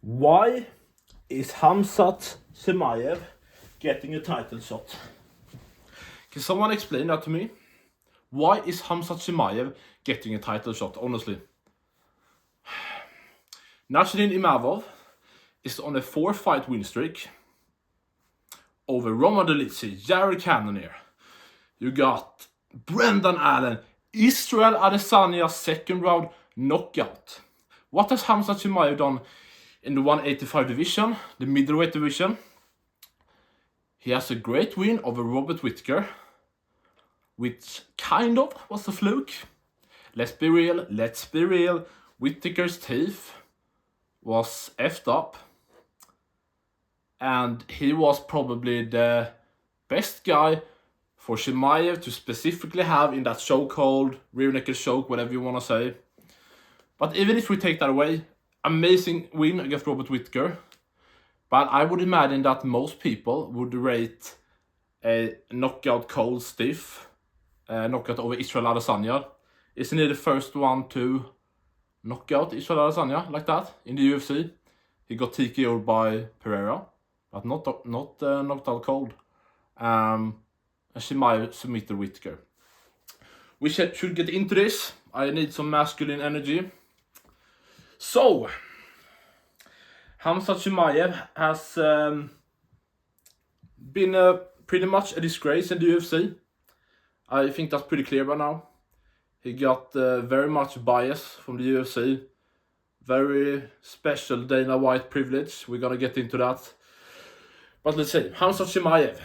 Why is Khamzat Chimaev getting a title shot? Can someone explain that to me? Why is Khamzat Chimaev getting a title shot, honestly? Nasruddin Imavov is on a 4-fight win streak over Roman Dolidze, Jared Cannonier. You got Brendan Allen, Israel Adesanya second round knockout. What has Khamzat Chimaev done in the 185 division, the middleweight division? He has a great win over Robert Whittaker, which kind of was a fluke. Let's be real. Whittaker's teeth was effed up. And he was probably the best guy for Chimaev to specifically have in that chokehold, rear naked choke, whatever you want to say. But even if we take that away, amazing win against Robert Whittaker. But I would imagine that most people would rate a knockout cold stiff, knockout over Israel Adesanya. Isn't he the first one to knock out Israel Adesanya like that in the UFC? He got TKO'd by Pereira, but not knocked out cold. And Chimaev submitted Whittaker. We should get into this. I need some masculine energy. So, Khamzat Chimaev has been pretty much a disgrace in the UFC. I think that's pretty clear by now. He got very much bias from the UFC. Very special Dana White privilege. We're gonna get into that. But let's see. Khamzat Chimaev.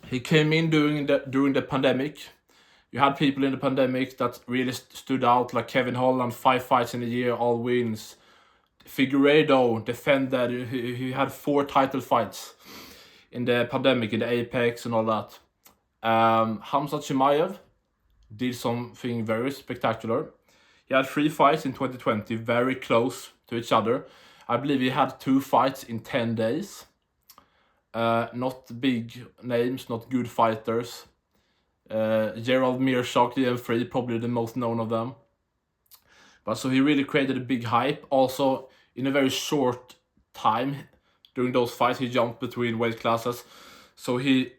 He came in during the pandemic. You had people in the pandemic that really stood out, like Kevin Holland, 5 fights in a year, all wins. Figueiredo defended, he had 4 title fights in the pandemic, in the Apex and all that. Khamzat Chimaev did something very spectacular. He had 3 fights in 2020, very close to each other. I believe he had 2 fights in 10 days. Not big names, not good fighters. Gerald Meerschaert, DM3, probably the most known of them. But so he really created a big hype. Also, in a very short time during those fights, he jumped between weight classes. So he,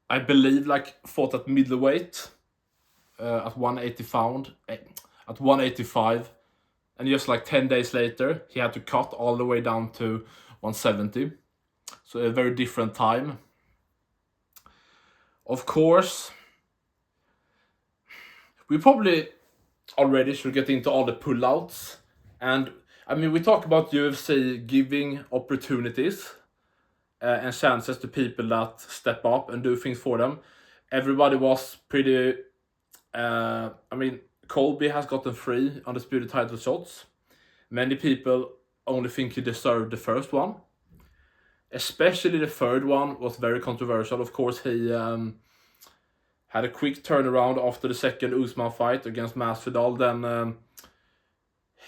I believe, fought at middleweight at 185, and just 10 days later, he had to cut all the way down to 170. So a very different time. Of course, we probably already should get into all the pullouts. And I mean, we talk about UFC giving opportunities and chances to people that step up and do things for them. Everybody was pretty... Colby has gotten 3 undisputed title shots. Many people only think he deserved the first one. Especially the third one was very controversial. Of course, he had a quick turnaround after the second Usman fight against Masvidal. Then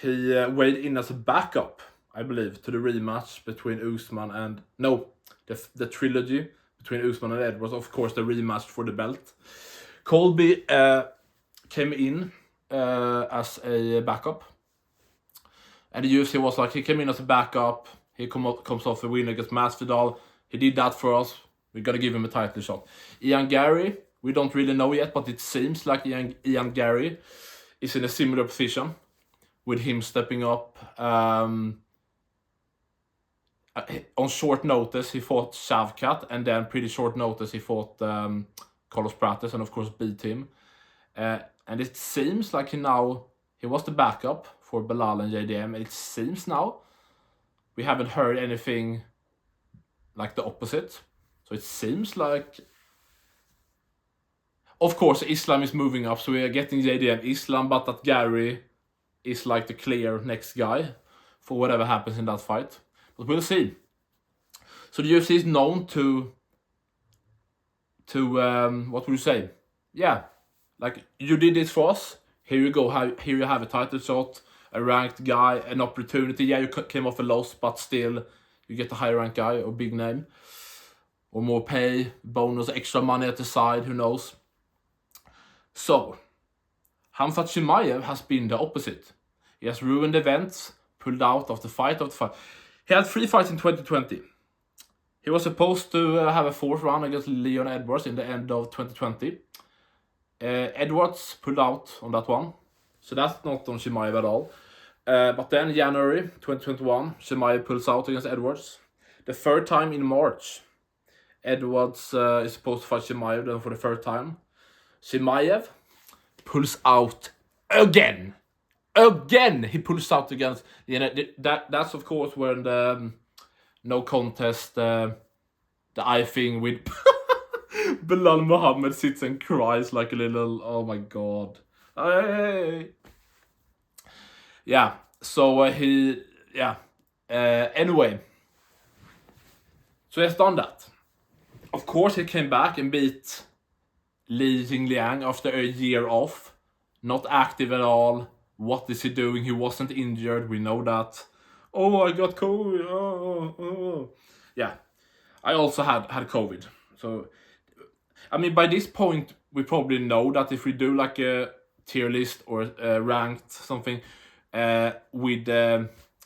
he weighed in as a backup, I believe, to the rematch between Usman and... No, the trilogy between Usman and Edwards. Of course, the rematch for the belt. Colby came in as a backup. And the UFC was he came in as a backup. He comes off a win against Masvidal. He did that for us. We gotta give him a title shot. Ian Gary, we don't really know yet, but it seems like Ian Gary is in a similar position, with him stepping up. On short notice, he fought Shavkat, and then pretty short notice, he fought Carlos Prates, and of course beat him. And it seems like he was the backup for Belal and JDM, and it seems now we haven't heard anything like the opposite. So it seems like... Of course, Islam is moving up, so we are getting JDM Islam, but that Gary is the clear next guy for whatever happens in that fight. But we'll see. So the UFC is known to what would you say? Yeah, you did this for us. Here you go. Here you have a title shot, a ranked guy, an opportunity. Yeah, you came off a loss, but still you get a higher ranked guy or big name, or more pay, bonus, extra money at the side. Who knows? So, Khamzat Chimaev has been the opposite. He has ruined events, pulled out of the fight. He had 3 fights in 2020. He was supposed to have a 4th round against Leon Edwards in the end of 2020. Edwards pulled out on that one, so that's not on Chimaev at all. But then January 2021, Chimaev pulls out against Edwards. The 3rd time in March, Edwards is supposed to fight Chimaev then for the 3rd time. Chimaev pulls out again. He pulls out against, that's of course when the no contest, the eye thing with Bilal Muhammad sits and cries like a little, oh my god. Hey. Yeah, so anyway. So he has done that. Of course he came back and beat Li Jingliang after a year off. Not active at all. What is he doing? He wasn't injured, we know that. Oh, I got COVID. Oh. Yeah, I also had COVID. So, I mean, by this point, we probably know that if we do like a tier list or ranked something with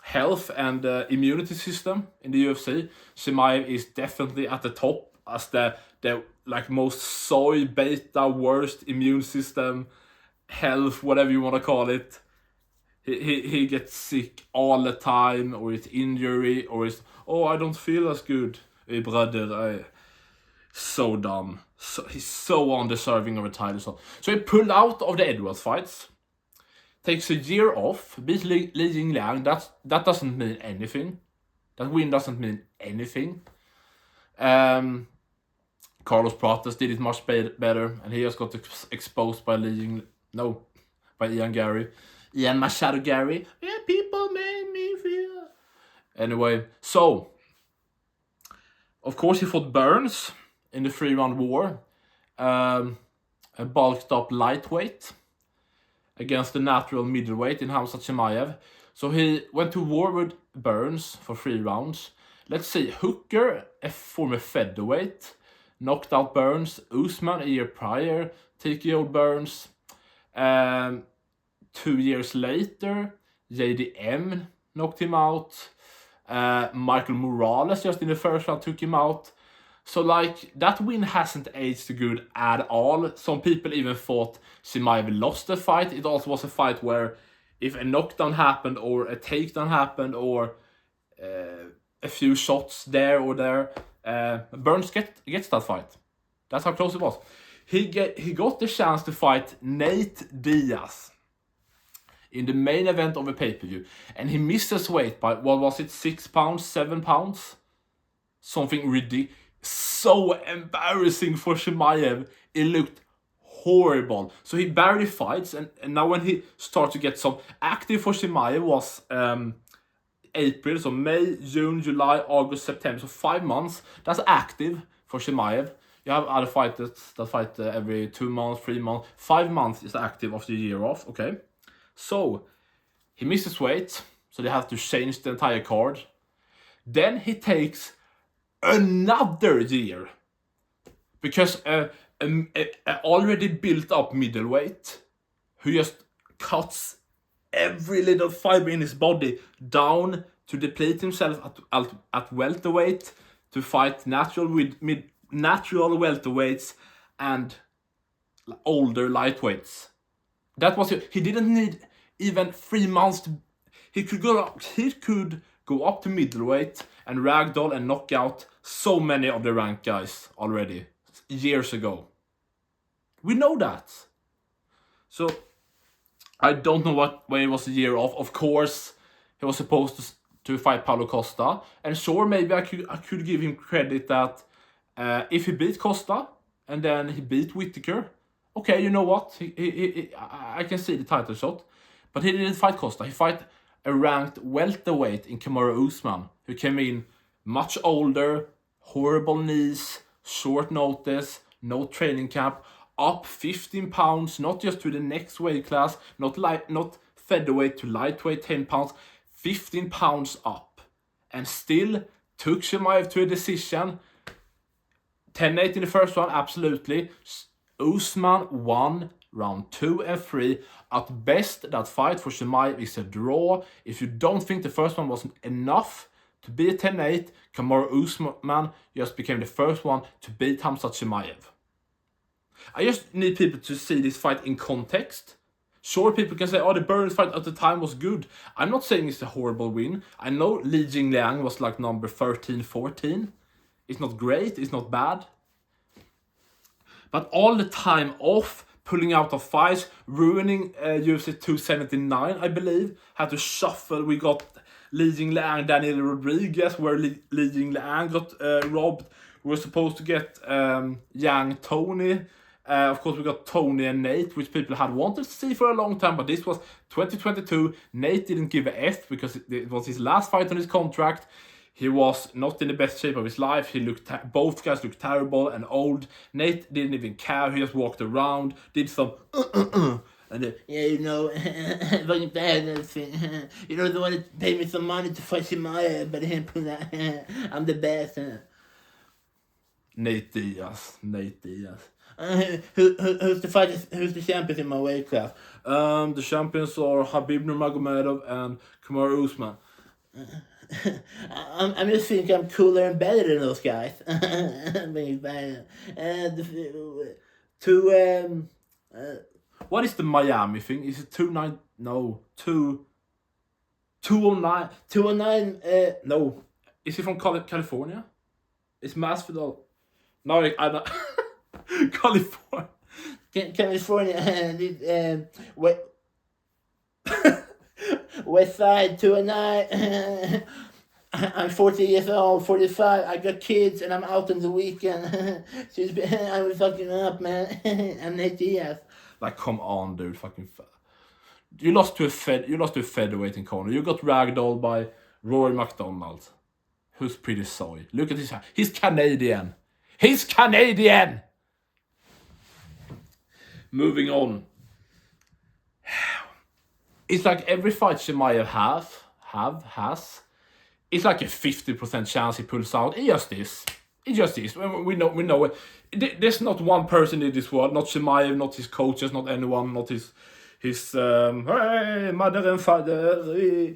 health and immunity system in the UFC, Chimaev is definitely at the top as the like most soy beta worst immune system, health, whatever you want to call it. He gets sick all the time, or it's injury, or it's, oh, I don't feel as good. Hey, brother, so dumb. So, he's so undeserving of a title shot. So he pulled out of the Edwards fights, takes a year off, beats Li Jingliang. That doesn't mean anything. That win doesn't mean anything. Carlos Prates did it much better, and he just got exposed by by Ian Gary. Ian Machado Gary. Yeah, people made me feel. Anyway, so of course he fought Burns in the 3-round war, a bulked up lightweight against the natural middleweight in Khamzat Chimaev. So he went to war with Burns for 3 rounds. Let's see, Hooker, a former featherweight, knocked out Burns. Usman a year prior, TKO'd Burns. 2 years later, JDM knocked him out. Michael Morales just in the 1st round took him out. So like, that win hasn't aged good at all. Some people even thought Chimaev lost the fight. It also was a fight where if a knockdown happened or a takedown happened or a few shots there or there, Burns gets that fight. That's how close it was. He got the chance to fight Nate Diaz in the main event of a pay-per-view, and he missed his weight by, what was it, 6 pounds, 7 pounds? Something ridiculous. So embarrassing for Chimaev. It looked horrible. So he barely fights, and now when he starts to get some active for Chimaev was April, so May, June, July, August, September, so 5 months. That's active for Chimaev. You have other fighters that fight every 2 months, 3 months. 5 months is active after a year off, okay? So, he misses weight, so they have to change the entire card. Then he takes another year, because an already built up middleweight, who just cuts every little fiber in his body down to deplete himself at welterweight, to fight natural welterweights and older lightweights. That was it. He didn't need even 3 months. He could go up to middleweight and ragdoll and knock out so many of the ranked guys already years ago. We know that. So I don't know why it was a year off. Of course, he was supposed to fight Paulo Costa, and sure, maybe I could give him credit that if he beat Costa and then he beat Whittaker, okay, you know what? I can see the title shot. But he didn't fight Costa. He fight a ranked welterweight in Kamaru Usman, who came in much older, horrible knees, short notice, no training camp, up 15 pounds, not just to the next weight class, not featherweight to lightweight, 10 pounds, 15 pounds up. And still took Chimaev to a decision. 10-8 in the 1st round, absolutely. Usman won round 2 and 3. At best, that fight for Chimaev is a draw. If you don't think the 1st one wasn't enough To be a 10-8, Kamaru Usman just became the first one to beat Khamzat Chimaev. I just need people to see this fight in context. Sure, people can say, oh, the Burns fight at the time was good. I'm not saying it's a horrible win. I know Li Jingliang was like number 13, 14. It's not great, it's not bad. But all the time off, pulling out of fights, ruining UFC 279, I believe. Had to shuffle. We got Li Jingliang, Daniel Rodriguez, where Li Jingliang got robbed. We were supposed to get Yang Tony. Of course, we got Tony and Nate, which people had wanted to see for a long time, but this was 2022. Nate didn't give a F because it was his last fight on his contract. He was not in the best shape of his life. He looked both guys looked terrible and old. Nate didn't even care. He just walked around, did some and then, yeah, you know, fucking bad and everything. You know, they want to pay me some money to fight Chimaev, but I'm the best. Nate Diaz. Who's the champions in my weight class? The champions are Khabib Nurmagomedov and Kamaru Usman. I'm just thinking I'm cooler and better than those guys. What is the Miami thing? Is it 209? No, 209. 209. No, is he from California? It's Masvidal. No, I don't. California. California. Wait. West Side 209. I'm 40 years old, 45. I got kids and I'm out on the weekend. I'm fucking up, man. I'm Nate Diaz. Like, come on, dude. Fucking. You lost to a featherweight in corner. You got ragdolled by Rory McDonald, who's pretty soy. Look at his. He's Canadian. Moving on. It's like every fight Chimaev has. It's like a 50% chance he pulls out. It just is. We know it. There's not one person in this world, not Chimaev, not his coaches, not anyone, not his hey, mother and father.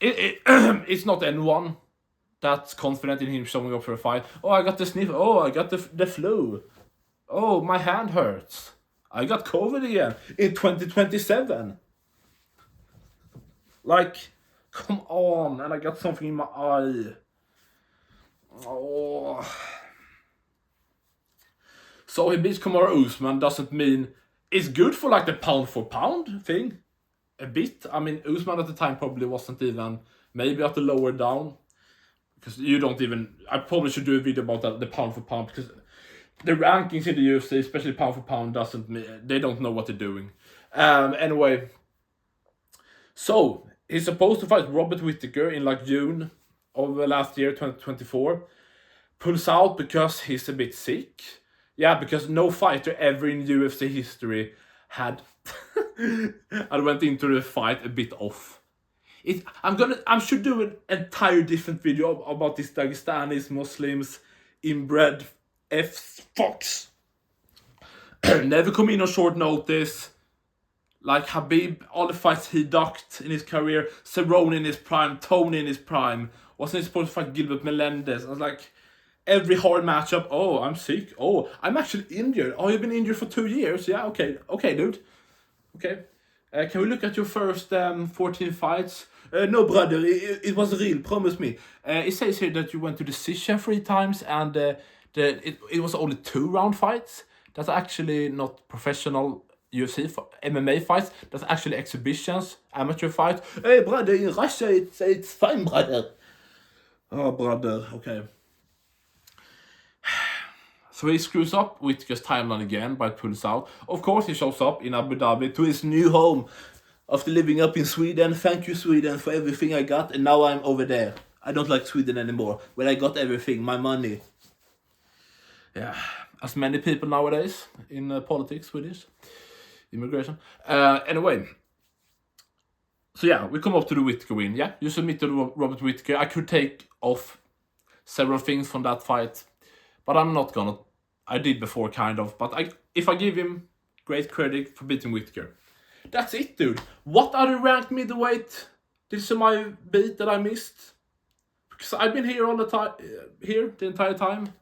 It's not anyone that's confident in him showing up for a fight. Oh, I got the sniff. Oh, I got the flu. Oh, my hand hurts. I got COVID again in 2027. Like, come on, and I got something in my eye. Oh. So he beats Kamaru Usman doesn't mean it's good for like the pound for pound thing. A bit. I mean, Usman at the time probably wasn't even, maybe at the lower down. Because you don't even, I probably should do a video about that, the pound for pound, because the rankings in the UFC, especially pound for pound, they don't know what they're doing. Anyway, so he's supposed to fight Robert Whittaker in like June of last year, 2024. Pulls out because he's a bit sick. Yeah, because no fighter ever in UFC history had I went into the fight a bit off. I should do an entire different video about these Dagestanis, Muslims, inbred fucks. Never come in on short notice. Like Khabib, all the fights he ducked in his career, Cerrone in his prime, Tony in his prime. Wasn't he supposed to fight Gilbert Melendez? I was like, every hard matchup, oh, I'm sick. Oh, I'm actually injured. Oh, you've been injured for 2 years? Yeah, okay, dude. Okay. Can we look at your first 14 fights? No, brother, it was real, promise me. It says here that you went to decision 3 times and it was only 2-round fights. That's actually not professional UFC MMA fights. That's actually exhibitions, amateur fights. Hey, brother, in Russia, it's fine, brother. Oh, brother, okay. So he screws up Whittaker's timeline again by pulls out. Of course, he shows up in Abu Dhabi to his new home after living up in Sweden. Thank you, Sweden, for everything I got, and now I'm over there. I don't like Sweden anymore, but I got everything, my money. Yeah, as many people nowadays in politics, Swedish immigration. Anyway, so yeah, we come up to the Whittaker win. Yeah, you submitted Robert Whittaker. I could take off several things from that fight, but I'm not gonna. I did before, kind of, but if I give him great credit for beating Whittaker. That's it, dude. What other ranked middleweight did somebody beat that I missed? Because I've been here all the time, here the entire time.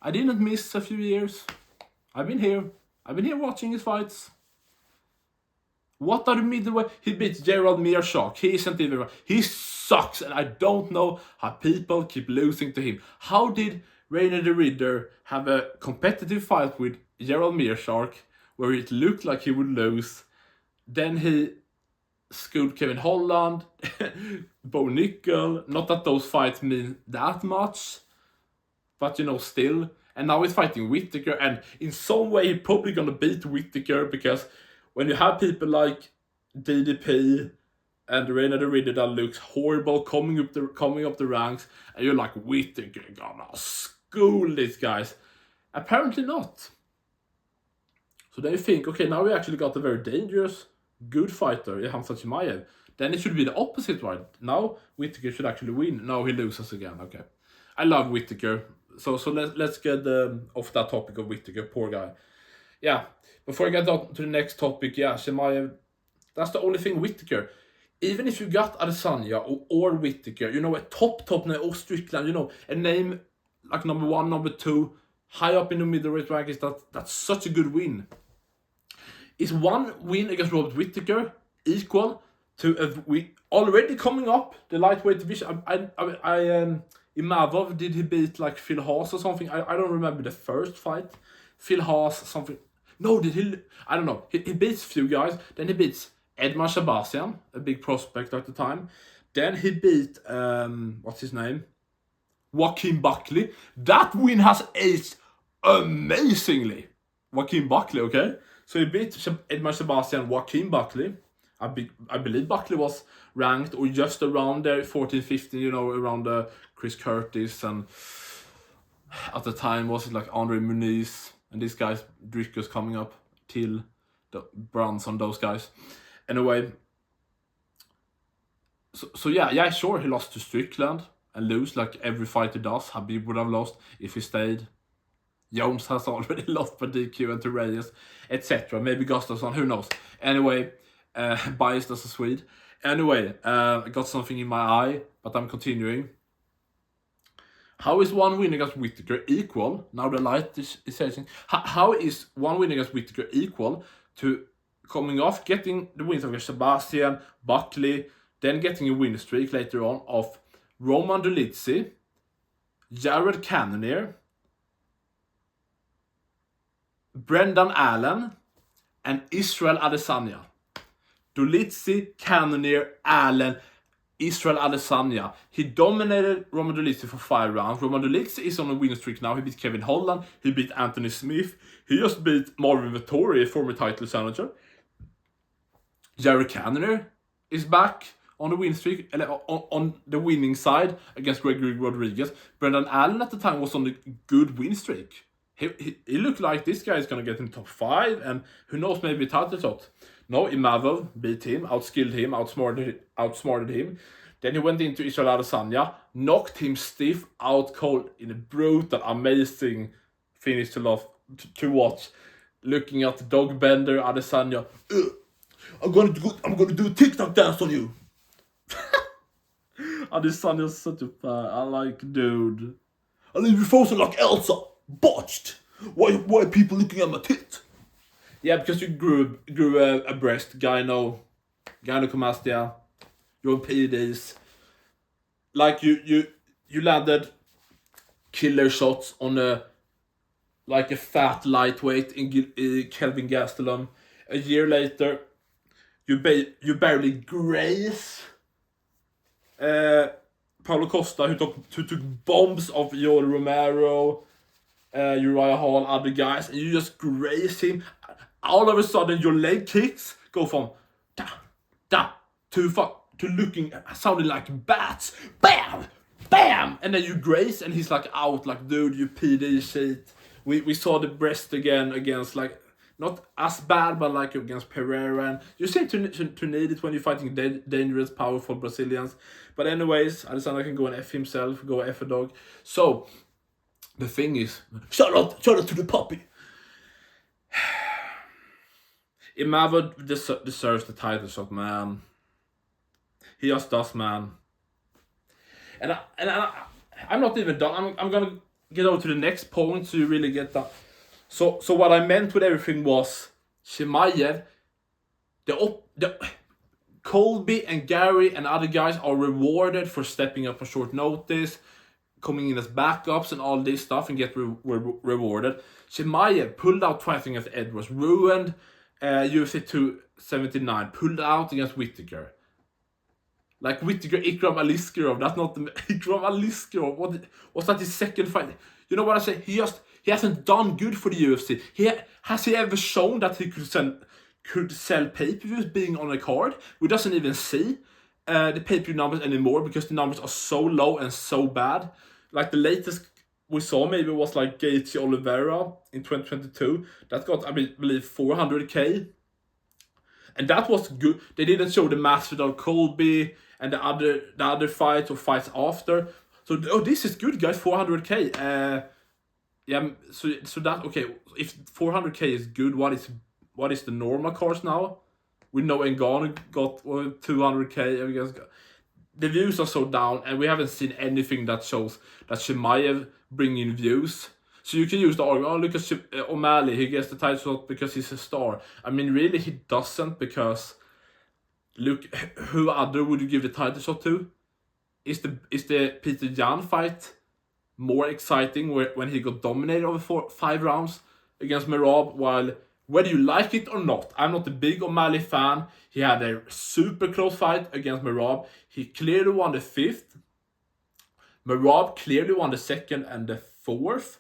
I didn't miss a few years. I've been here watching his fights. What are the middleweight? He beats Gerald Meerschaert. He isn't even. He sucks, and I don't know how people keep losing to him. How did Rainer the Ridder have a competitive fight with Gerald Meerschaert where it looked like he would lose? Then he schooled Kevin Holland, Bo Nickel. Not that those fights mean that much, but still. And now he's fighting Whittaker, and in some way he's probably gonna beat Whittaker, because when you have people like DDP and Rainer the Ridder that looks horrible coming up the ranks, and you're like, Whittaker gonna school these guys. Apparently not. So then you think, okay, now we actually got a very dangerous, good fighter, Khamzat Chimaev. Then it should be the opposite, right? Now Whittaker should actually win. No, he loses again. Okay, I love Whittaker. So let's get off that topic of Whittaker, poor guy. Yeah, before I get on to the next topic, Chimaev, that's the only thing. Whittaker, even if you got Adesanya or Whittaker, a top name, or Strickland, a name like number 1, number 2, high up in the middleweight rankings, that's such a good win. Is one win against Robert Whittaker equal to a win already coming up the lightweight division? Imavov, did he beat like Phil Haas or something? I don't remember the first fight. Phil Haas something. No, did he? I don't know. He beats a few guys. Then he beats Edman Shabazian, a big prospect at the time. Then he beat what's his name? Joaquin Buckley. That win has aged amazingly. Joaquin Buckley, okay? So he beat Edman Shabazian, Joaquin Buckley. I believe Buckley was ranked or just around there, 14, 15, around Chris Curtis, and at the time was it like Andre Muniz and these guys, Dricus coming up, Till, the Brunson, those guys. Anyway, so yeah, sure, he lost to Strickland and lose like every fight he does. Habib would have lost if he stayed. Jones has already lost by DQ and to Reyes, etc. Maybe Gustafsson, who knows. Anyway, biased as a Swede. Anyway, I got something in my eye, but I'm continuing. How is one win against Whittaker equal? Now the light is saying. How is one win against Whittaker equal to coming off, getting the wins against Shabazian, Buckley, then getting a win streak later on of Roman Dolidze, Jared Cannonier, Brendan Allen, and Israel Adesanya. Dolidze, Cannonier, Allen, Israel Adesanya. He dominated Roman Dolidze for 5 rounds. Roman Dolidze is on a winning streak now. He beat Kevin Holland. He beat Anthony Smith. He just beat Marvin Vettori, former title challenger. Jared Cannonier is back on the win streak, on the winning side against Gregory Rodriguez. Brendan Allen at the time was on the good win streak. He looked like this guy is going to get in top 5, and who knows, maybe a title shot. No, Imavov beat him, outskilled him, outsmarted him. Then he went into Israel Adesanya, knocked him stiff, out cold in a brutal, amazing finish to watch. Looking at the dog bender Adesanya, I'm gonna do a TikTok dance on you. Adesanya's such a fan. I like, dude. I leave you frozen like Elsa. Botched. Why are people looking at my tit? Yeah, because you grew a breast, gynecomastia, your PEDs. Like you landed killer shots on a fat lightweight in Kelvin Gastelum. A year later, you barely grace Paulo Costa, who took bombs of Yoel Romero, Uriah Hall, other guys, and you just grace him. All of a sudden, your leg kicks go from da to looking, sounding like bats. Bam, bam, and then you grace, and he's like out, like, dude, you PD shit. We saw the breast again against, like, not as bad, but like against Pereira. And you seem to need it when you're fighting dangerous, powerful Brazilians. But anyways, Adesanya can go and F himself, go F a dog. So the thing is, shout out to the puppy. Imavov deserves the title shot, man. He just does, man. I'm not even done. I'm gonna get over to the next point so you really get that. So what I meant with everything was Chimaev, the Colby and Gary and other guys are rewarded for stepping up on short notice, coming in as backups and all this stuff and get rewarded. Chimaev pulled out twice against Edwards, ruined UFC 279, pulled out against Whittaker. Like Whittaker, Ikram Aliskerov, that's not the Ikram Aliskerov. What's that his second fight? You know what I say? He hasn't done good for the UFC. Has he ever shown that he could sell pay-per-views being on a card? We doesn't even see the pay-per-view numbers anymore because the numbers are so low and so bad. Like the latest we saw maybe was like Gaethje Oliveira in 2022. That got, I believe, 400k. And that was good. They didn't show the Masvidal Colby and the other fights or fights after. So this is good, guys. 400k. Yeah. So that okay. If 400k is good, what is the normal cards now? We know Ngannou got 200k. I guess the views are so down, and we haven't seen anything that shows that Chimaev bring in views. So you can use the argument, look at O'Malley, he gets the title shot because he's a star. I mean, really, he doesn't, because look, who other would you give the title shot to? Is the Peter Yan fight more exciting when he got dominated over 5 rounds against Merab? While whether you like it or not, I'm not a big O'Malley fan. He had a super close fight against Merab. He clearly won the 5th. Merab clearly won the 2nd and the 4th.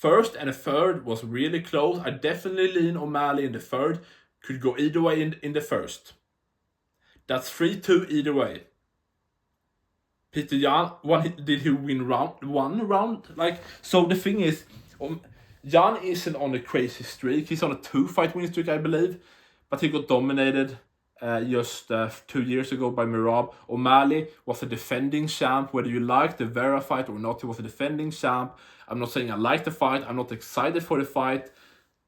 1st and the 3rd was really close. I definitely lean O'Malley in the 3rd. Could go either way in the 1st. That's 3-2 either way. Peter Yan, did he win one round? Like, so the thing is, Yan isn't on a crazy streak. He's on a 2-fight win streak, I believe. But he got dominated just 2 years ago by Merab. O'Malley was a defending champ. Whether you like the Vera fight or not, he was a defending champ. I'm not saying I like the fight. I'm not excited for the fight.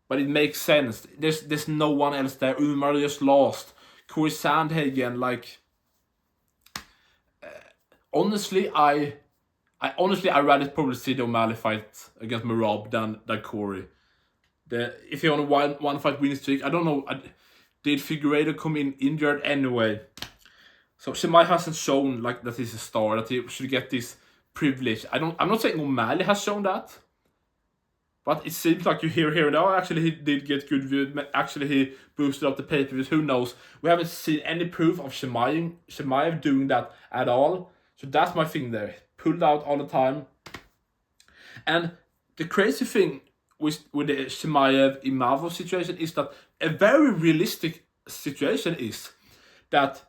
But it makes sense. There's no one else there. Umar just lost. Corey Sandhagen, like... honestly, I rather probably see the O'Malley fight against Merab than Corey. If you're on a one fight winning streak, I don't know. Did Figueiredo come in injured anyway? So Chimaev hasn't shown like that he's a star, that he should get this privilege. I'm not saying O'Malley has shown that, but it seems like you hear here and now. Actually, he did get good views. Actually, he boosted up the pay-per-views. Who knows? We haven't seen any proof of Chimaev doing that at all. So that's my thing there. Pulled out all the time. And the crazy thing with the Chimaev Imavov situation is that a very realistic situation is that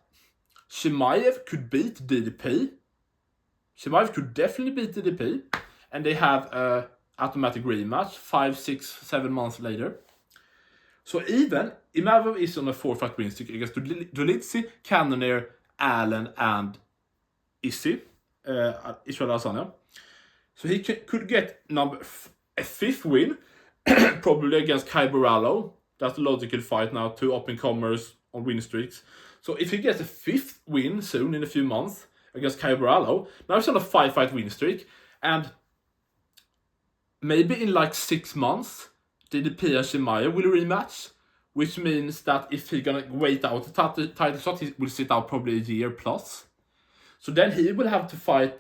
Chimaev could beat DDP. Chimaev could definitely beat DDP. And they have a automatic rematch 5, 6, 7 months later. So even Imavov is on a 4-fight win streak against Dolidze, Cannonier, Allen, and Israel Adesanya. So he could get a 5th win, probably against Kai Borrallo. That's a logical fight now, 2 up-and-comers on win streaks. So if he gets a 5th win soon in a few months against Kai Borrallo, now he's on a 5-fight win streak, and maybe in like 6 months, DDP and Chimaev will rematch, which means that if he's gonna wait out the title shot, he will sit out probably a year plus. So then he will have to fight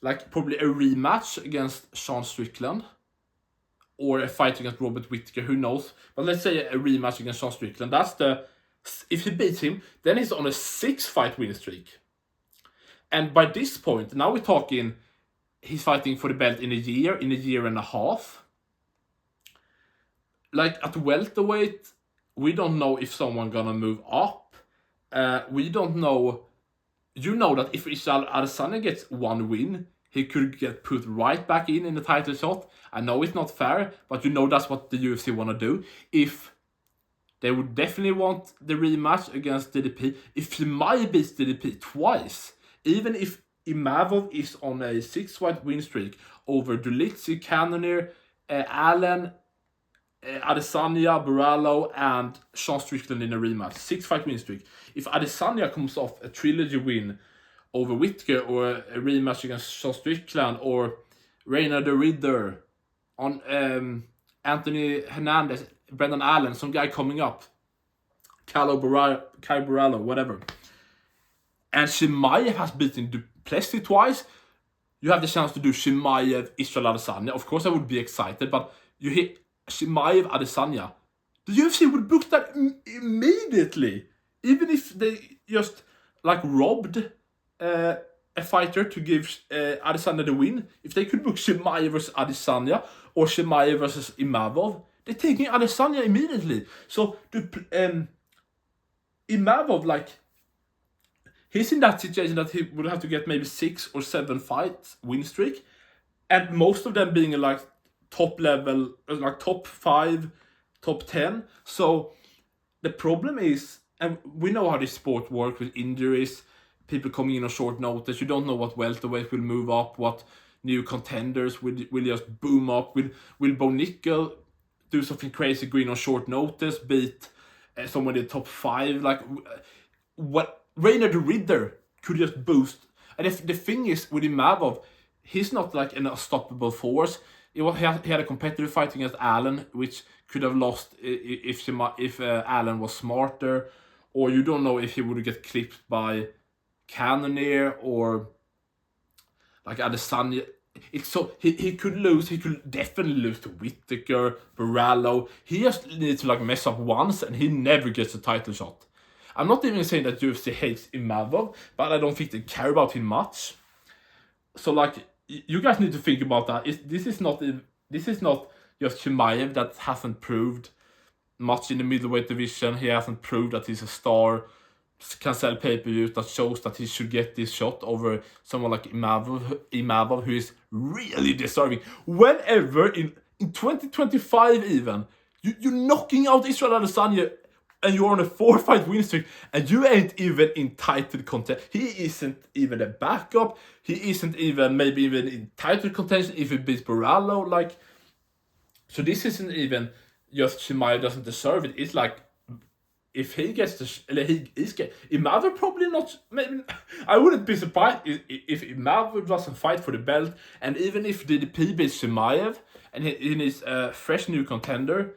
like probably a rematch against Sean Strickland or a fight against Robert Whittaker, who knows. But let's say a rematch against Sean Strickland. If he beats him, then he's on a 6-fight win streak. And by this point, now we're talking, he's fighting for the belt in a year and a half. Like at welterweight, we don't know if someone gonna move up. We don't know. You know that if Israel Adesanya gets 1 win, he could get put right back in the title shot. I know it's not fair, but you know that's what the UFC want to do. If they would definitely want the rematch against DDP. If Chimaev beats DDP twice, even if Imavov is on a 6-fight win streak over Dolidze, Cannonier, Allen, Adesanya, Borrallo, and Sean Strickland in a rematch. 6-fight win streak. If Adesanya comes off a trilogy win over Whittaker, or a rematch against Sean Strickland, or Reina the Ridder on Anthony Hernandez, Brendan Allen, some guy coming up, Kai Borrallo, whatever. And Chimaev has beaten Du Plessis twice. You have the chance to do Chimaev, Israel Adesanya. Of course I would be excited, but you hit Chimaev, Adesanya. The UFC would book that immediately. Even if they just like robbed a fighter to give Adesanya the win. If they could book Chimaev versus Adesanya or Chimaev versus Imavov, they're taking Adesanya immediately. So Imavov, like, he's in that situation that he would have to get maybe 6 or 7 fights win streak, and most of them being like top level, like top 5, top 10. So the problem is, and we know how this sport works with injuries, people coming in on short notice. You don't know what welterweight will move up, what new contenders will just boom up. Will Bo Nickel do something crazy, green on short notice, beat someone in the top 5? Like, what? Reina the Ridder could just boost. And if the thing is with Imavov, he's not like an unstoppable force. He had a competitive fight against Allen, which could have lost if Allen was smarter, or you don't know if he would get clipped by Cannonier or like Adesanya. It's so he could lose. He could definitely lose to Whittaker, Borrallo. He just needs to like mess up once, and he never gets a title shot. I'm not even saying that UFC hates Imavov, but I don't think they care about him much. So like, you guys need to think about that. This is not just Chimaev that hasn't proved much in the middleweight division. He hasn't proved that he's a star, can sell pay-per-views that shows that he should get this shot over someone like Imavov, who is really deserving. Whenever in 2025 even, you're knocking out Israel Adesanya, and you're on a 4-fight win streak, and you ain't even in title contention. He isn't even a backup. He isn't even maybe even in title contention if he beats Borrallo. Like, so this isn't even just Chimaev doesn't deserve it. It's like, if he gets Imavov probably not. Maybe I wouldn't be surprised if Imavov doesn't fight for the belt, and even if DDP beats Chimaev and he is a fresh new contender.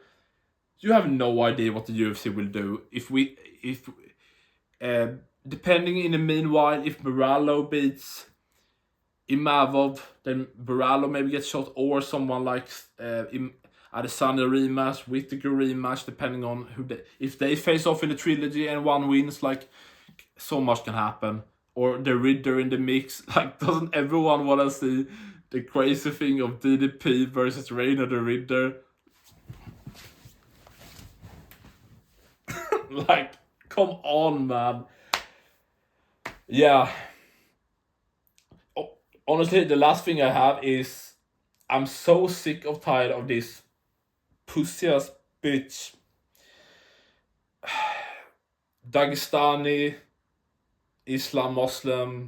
You have no idea what the UFC will do depending in the meanwhile, if Borrallo beats Imavov, then Borrallo maybe gets shot, or someone like Adesanya rematch, Whittaker rematch, depending on if they face off in a trilogy and one wins, like, so much can happen. Or the Ridder in the mix, like, doesn't everyone want to see the crazy thing of DDP versus Reina the Ridder? Like, come on, man. Yeah. Honestly, the last thing I have is, I'm so sick of tired of this pussy-ass bitch Dagestani Islam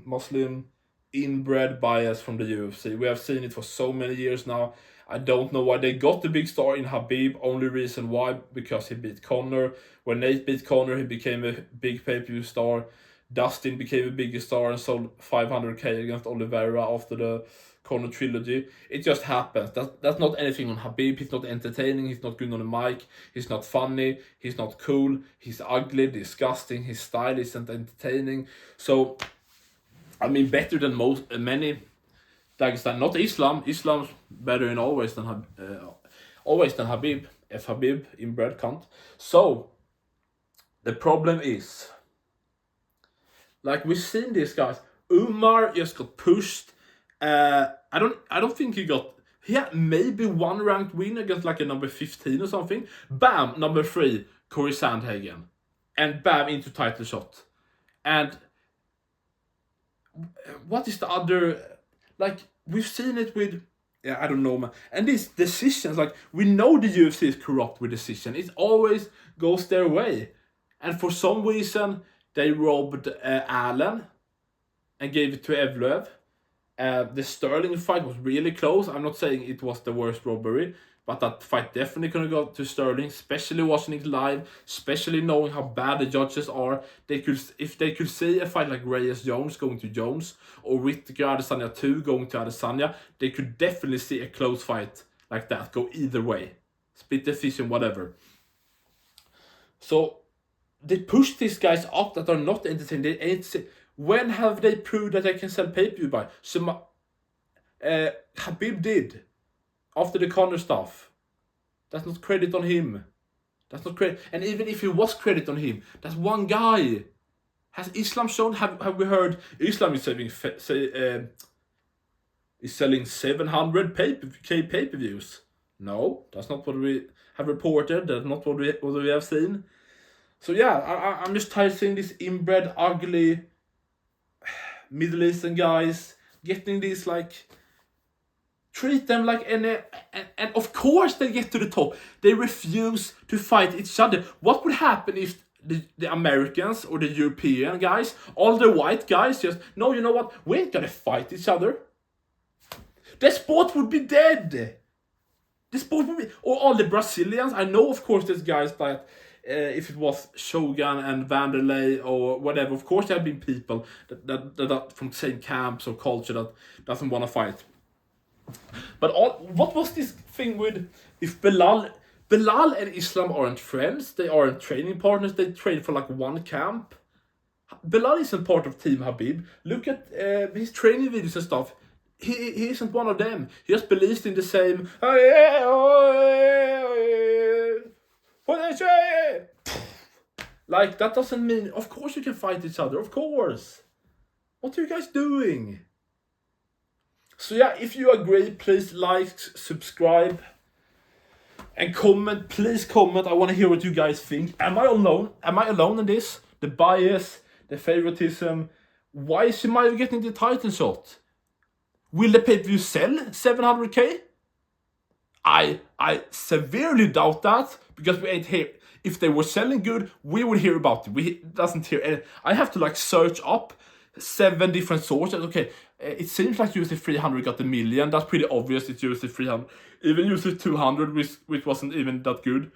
Muslim inbred bias from the UFC. We have seen it for so many years now. I don't know why they got the big star in Khabib. Only reason why, because he beat Conor. When Nate beat Conor, he became a big pay-per-view star. Dustin became a bigger star and sold 500k against Oliveira after the Conor trilogy. It just happens. That's not anything on Khabib. He's not entertaining. He's not good on the mic. He's not funny. He's not cool. He's ugly, disgusting. His style isn't entertaining. So, I mean, better than many. Dagestan, not Islam. Islam's better in always than Khabib. If Khabib inbred cunt. So the problem is, like, we've seen these guys. Umar just got pushed. I don't think he had maybe one ranked win against like a number 15 or something. Bam, number 3, Corey Sandhagen, and bam, into title shot. And what is the other? Like, we've seen it with, I don't know, man. And these decisions, like, we know the UFC is corrupt with decision. It always goes their way. And for some reason, they robbed Allen and gave it to Evloev. The Sterling fight was really close. I'm not saying it was the worst robbery, but that fight definitely could have gone to Sterling, especially watching it live, especially knowing how bad the judges are. If they could see a fight like Reyes-Jones going to Jones, or Whittaker Adesanya 2 going to Adesanya, they could definitely see a close fight like that go either way. Split decision, whatever. So they push these guys up that are not entertaining. When have they proved that they can sell pay-per-view by? So Khabib did after the Conor stuff. That's not credit on him. That's not credit. And even if it was credit on him, that's one guy. Has Islam shown? Have we heard Islam is selling 700 pay-per-views? No, that's not what we have reported. That's not what we have seen. So yeah, I'm just tired of seeing this inbred, ugly Middle Eastern guys getting these, like, treat them like any, and of course they get to the top. They refuse to fight each other. What would happen if the Americans or the European guys, all the white guys, just, no, you know what, we ain't gonna fight each other? The sport would be dead. The sport would be, or all the Brazilians. I know, of course, there's guys that, if it was Shogun and Vanderlei or whatever, of course there have been people that from the same camps or culture that doesn't want to fight. But what was this thing with, if Belal and Islam aren't friends, they aren't training partners, they train for like one camp. Belal isn't part of Team Habib. Look at his training videos and stuff. He isn't one of them. He just believes in the same. Like, that doesn't mean, of course you can fight each other, of course. What are you guys doing? So yeah, if you agree, please like, subscribe, and comment. Please comment. I want to hear what you guys think. Am I alone? Am I alone in this? The bias, the favoritism. Why is Chimaev getting the title shot? Will the pay-per-view sell 700k? I severely doubt that, because we ain't here. If they were selling good, we would hear about it. We doesn't hear any. I have to like search up 7 different sources. Okay, it seems like UFC 300 got 1 million. That's pretty obvious. It's UFC 300. Even UFC 200, which wasn't even that good,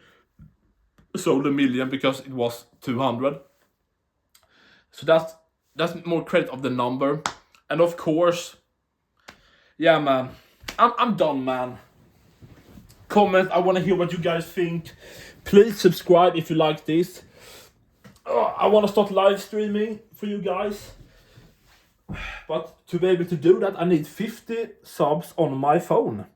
sold 1 million because it was 200. So that's more credit of the number. And of course, yeah, man, I'm done, man. Comment. I want to hear what you guys think. Please subscribe if you like this. I want to start live streaming for you guys. But to be able to do that, I need 50 subs on my phone.